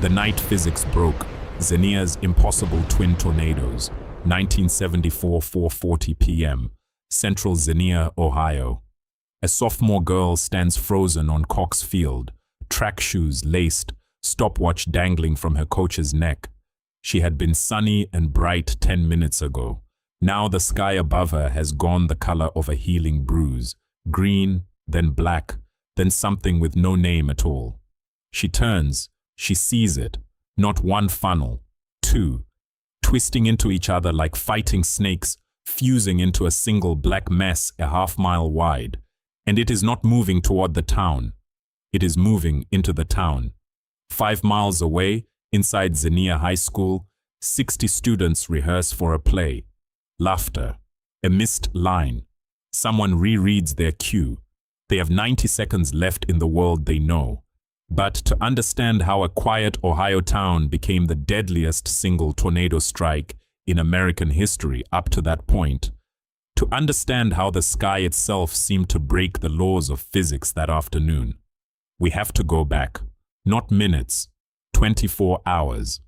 The night physics broke. Xenia's impossible twin tornadoes. 1974, 4:40 p.m. Central Xenia, Ohio. A sophomore girl stands frozen on Cox Field, track shoes laced, stopwatch dangling from her coach's neck. She had been sunny and bright 10 minutes ago. Now the sky above her has gone the color of a healing bruise. Green, then black, then something with no name at all. She turns, she sees it. Not one funnel, two, twisting into each other like fighting snakes, fusing into a single black mess a half-mile wide. And it is not moving toward the town. It is moving into the town. 5 miles away, inside Xenia High School, 60 students rehearse for a play. Laughter. A missed line. Someone rereads their cue. They have 90 seconds left in the world they know. But to understand how a quiet Ohio town became the deadliest single tornado strike in American history up to that point, to understand how the sky itself seemed to break the laws of physics that afternoon, we have to go back, not minutes, 24 hours.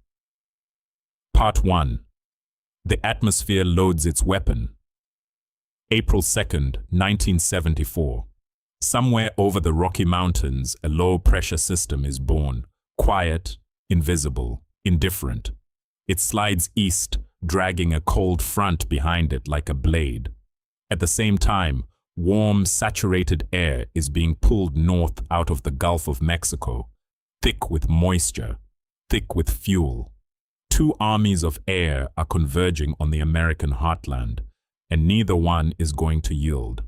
Part 1. The atmosphere loads its weapon. April 2nd, 1974. Somewhere over the Rocky Mountains, a low-pressure system is born, quiet, invisible, indifferent. It slides east, dragging a cold front behind it like a blade. At the same time, warm, saturated air is being pulled north out of the Gulf of Mexico, thick with moisture, thick with fuel. Two armies of air are converging on the American heartland, and neither one is going to yield.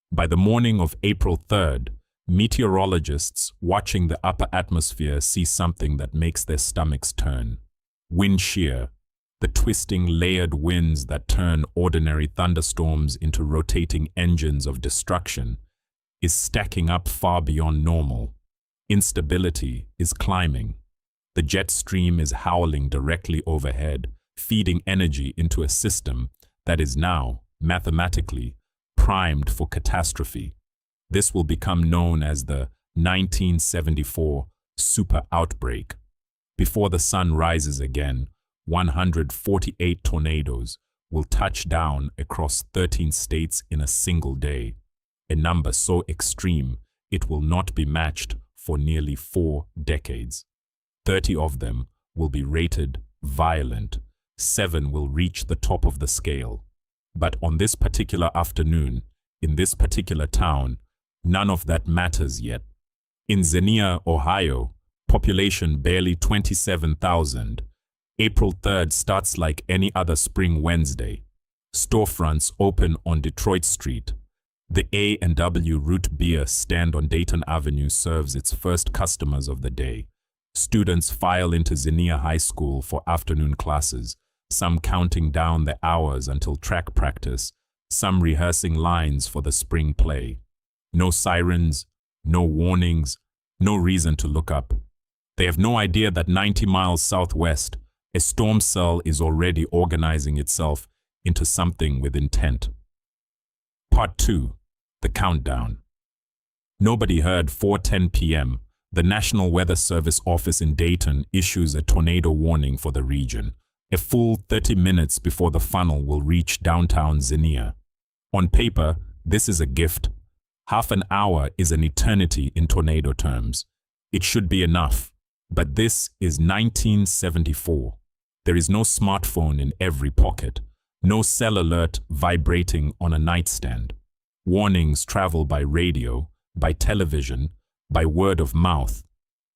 By the morning of April 3rd, meteorologists watching the upper atmosphere see something that makes their stomachs turn. Wind shear, the twisting layered winds that turn ordinary thunderstorms into rotating engines of destruction, is stacking up far beyond normal. Instability is climbing. The jet stream is howling directly overhead, feeding energy into a system that is now, mathematically, primed for catastrophe. This will become known as the 1974 Super Outbreak. Before the sun rises again, 148 tornadoes will touch down across 13 states in a single day, a number so extreme it will not be matched for nearly 4 decades. 30 of them will be rated violent, 7 will reach the top of the scale. But on this particular afternoon, in this particular town, none of that matters yet. In Xenia, Ohio, population barely 27,000, April 3rd starts like any other spring Wednesday. Storefronts open on Detroit Street. The A&W Root Beer stand on Dayton Avenue serves its first customers of the day. Students file into Xenia High School for afternoon classes, some counting down the hours until track practice, some rehearsing lines for the spring play. No sirens, no warnings, no reason to look up. They have no idea that 90 miles southwest, a storm cell is already organizing itself into something with intent. Part 2. The countdown. Nobody heard 4:10 p.m. The National Weather Service office in Dayton issues a tornado warning for the region, a full 30 minutes before the funnel will reach downtown Xenia. On paper, this is a gift. Half an hour is an eternity in tornado terms. It should be enough. But this is 1974. There is no smartphone in every pocket, no cell alert vibrating on a nightstand. Warnings travel by radio, by television, by word of mouth.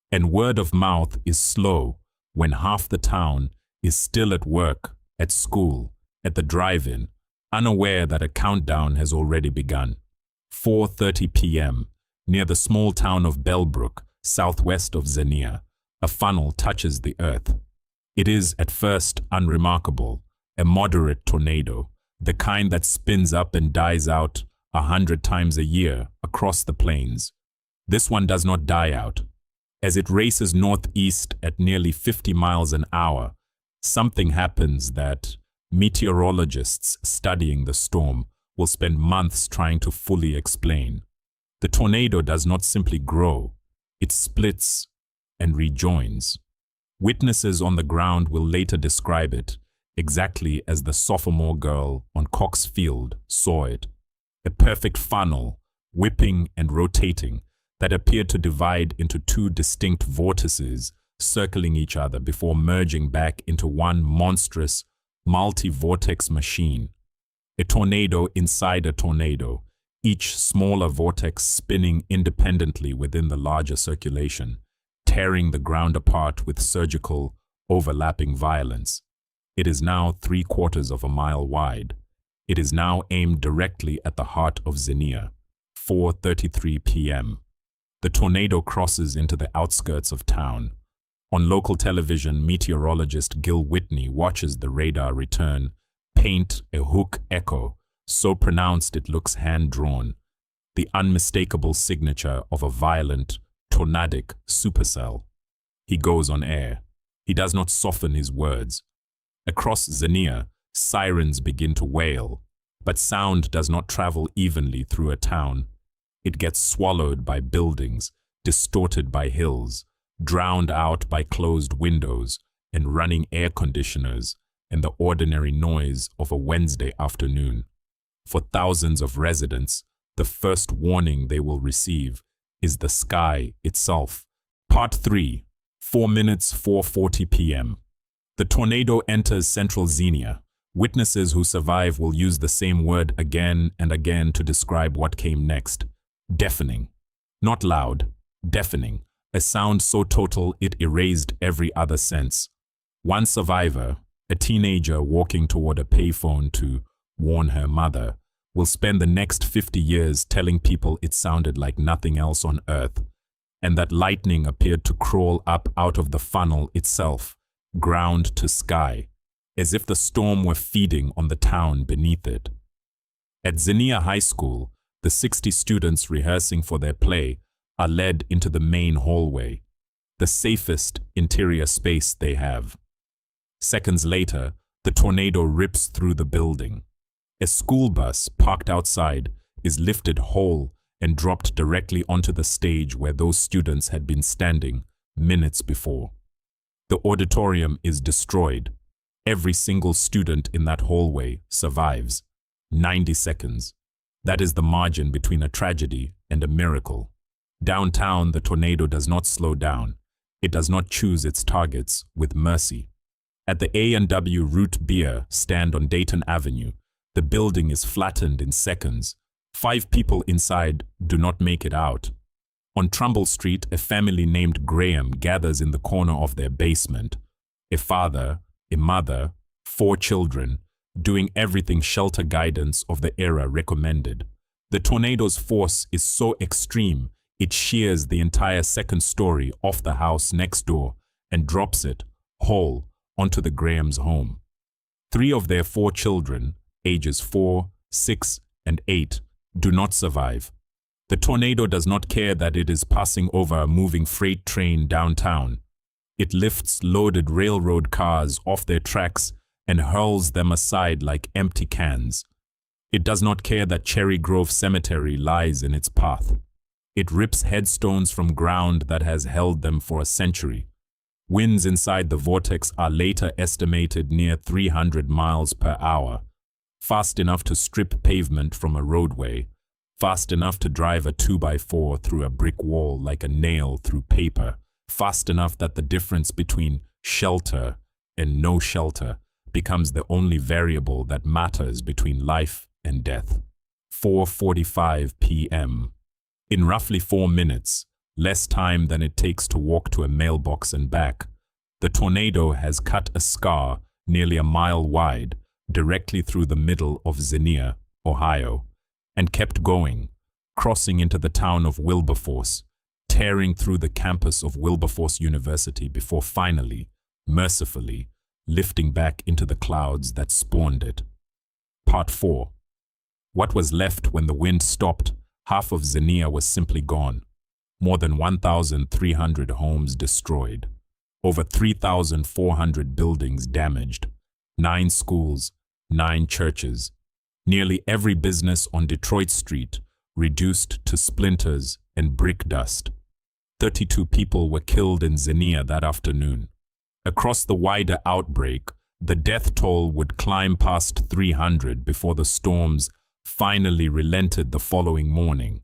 And word of mouth is slow when half the town is still at work, at school, at the drive-in, unaware that a countdown has already begun. 4:30 p.m., near the small town of Bellbrook, southwest of Xenia, a funnel touches the earth. It is at first unremarkable, a moderate tornado, the kind that spins up and dies out 100 times a year across the plains. This one does not die out. As it races northeast at nearly 50 miles an hour, something happens that meteorologists studying the storm will spend months trying to fully explain. The tornado does not simply grow, it splits and rejoins. Witnesses on the ground will later describe it exactly as the sophomore girl on Cox Field saw it. A perfect funnel, whipping and rotating, that appeared to divide into two distinct vortices, circling each other before merging back into one monstrous, multi-vortex machine. A tornado inside a tornado, each smaller vortex spinning independently within the larger circulation, tearing the ground apart with surgical, overlapping violence. It is now 3/4 of a mile wide. It is now aimed directly at the heart of Xenia, 4:33 p.m. The tornado crosses into the outskirts of town. On local television, meteorologist Gil Whitney watches the radar return, paint a hook echo, so pronounced it looks hand-drawn, the unmistakable signature of a violent, tornadic supercell. He goes on air. He does not soften his words. Across Xenia, sirens begin to wail, but sound does not travel evenly through a town. It gets swallowed by buildings, distorted by hills, drowned out by closed windows and running air conditioners and the ordinary noise of a Wednesday afternoon. For thousands of residents, the first warning they will receive is the sky itself. Part 3, 4 minutes 4:40 p.m. The tornado enters central Xenia. Witnesses who survive will use the same word again and again to describe what came next. Deafening. Not loud, deafening. A sound so total it erased every other sense. One survivor, a teenager walking toward a payphone to warn her mother, will spend the next 50 years telling people it sounded like nothing else on earth, and that lightning appeared to crawl up out of the funnel itself, ground to sky, as if the storm were feeding on the town beneath it. At Xenia High School, the 60 students rehearsing for their play are led into the main hallway, the safest interior space they have. Seconds later, the tornado rips through the building. A school bus parked outside is lifted whole and dropped directly onto the stage where those students had been standing minutes before. The auditorium is destroyed. Every single student in that hallway survives. 90 seconds. That is the margin between a tragedy and a miracle. Downtown, the tornado does not slow down. It does not choose its targets with mercy. At the A&W Root Beer stand on Dayton Avenue, the building is flattened in seconds. 5 people inside do not make it out. On Trumbull Street, a family named Graham gathers in the corner of their basement. A father, a mother, 4 children, doing everything shelter guidance of the era recommended. The tornado's force is so extreme, it shears the entire second story off the house next door and drops it, whole, onto the Graham's home. 3 of their 4 children, ages 4, 6, and 8, do not survive. The tornado does not care that it is passing over a moving freight train downtown. It lifts loaded railroad cars off their tracks and hurls them aside like empty cans. It does not care that Cherry Grove Cemetery lies in its path. It rips headstones from ground that has held them for a century. Winds inside the vortex are later estimated near 300 miles per hour, fast enough to strip pavement from a roadway, fast enough to drive a 2x4 through a brick wall like a nail through paper, fast enough that the difference between shelter and no shelter becomes the only variable that matters between life and death. 4:45 p.m. In roughly 4 minutes, less time than it takes to walk to a mailbox and back, the tornado has cut a scar nearly a mile wide directly through the middle of Xenia, Ohio, and kept going, crossing into the town of Wilberforce, tearing through the campus of Wilberforce University before finally, mercifully, lifting back into the clouds that spawned it. Part 4. What was left when the wind stopped? Half of Xenia was simply gone. More than 1,300 homes destroyed. Over 3,400 buildings damaged. 9 schools, 9 churches. Nearly every business on Detroit Street reduced to splinters and brick dust. 32 people were killed in Xenia that afternoon. Across the wider outbreak, the death toll would climb past 300 before the storms finally relented the following morning,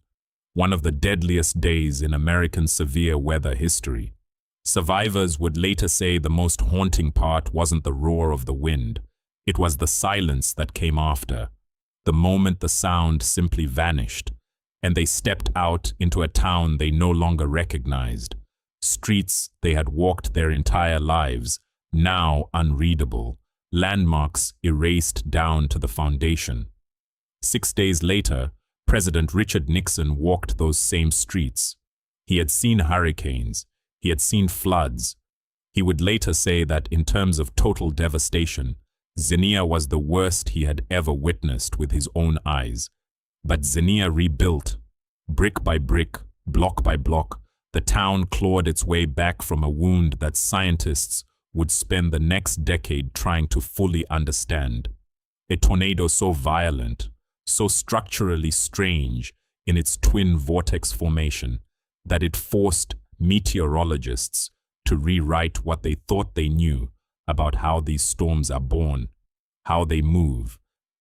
one of the deadliest days in American severe weather history. Survivors would later say the most haunting part wasn't the roar of the wind, it was the silence that came after, the moment the sound simply vanished, and they stepped out into a town they no longer recognized, streets they had walked their entire lives, now unreadable, landmarks erased down to the foundation. 6 days later, President Richard Nixon walked those same streets. He had seen hurricanes, he had seen floods. He would later say that in terms of total devastation, Xenia was the worst he had ever witnessed with his own eyes. But Xenia rebuilt. Brick by brick, block by block, the town clawed its way back from a wound that scientists would spend the next decade trying to fully understand. A tornado so violent, so structurally strange in its twin vortex formation, that it forced meteorologists to rewrite what they thought they knew about how these storms are born, how they move,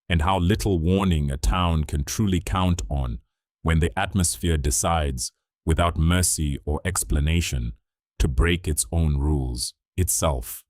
and how little warning a town can truly count on when the atmosphere decides, without mercy or explanation, to break its own rules itself.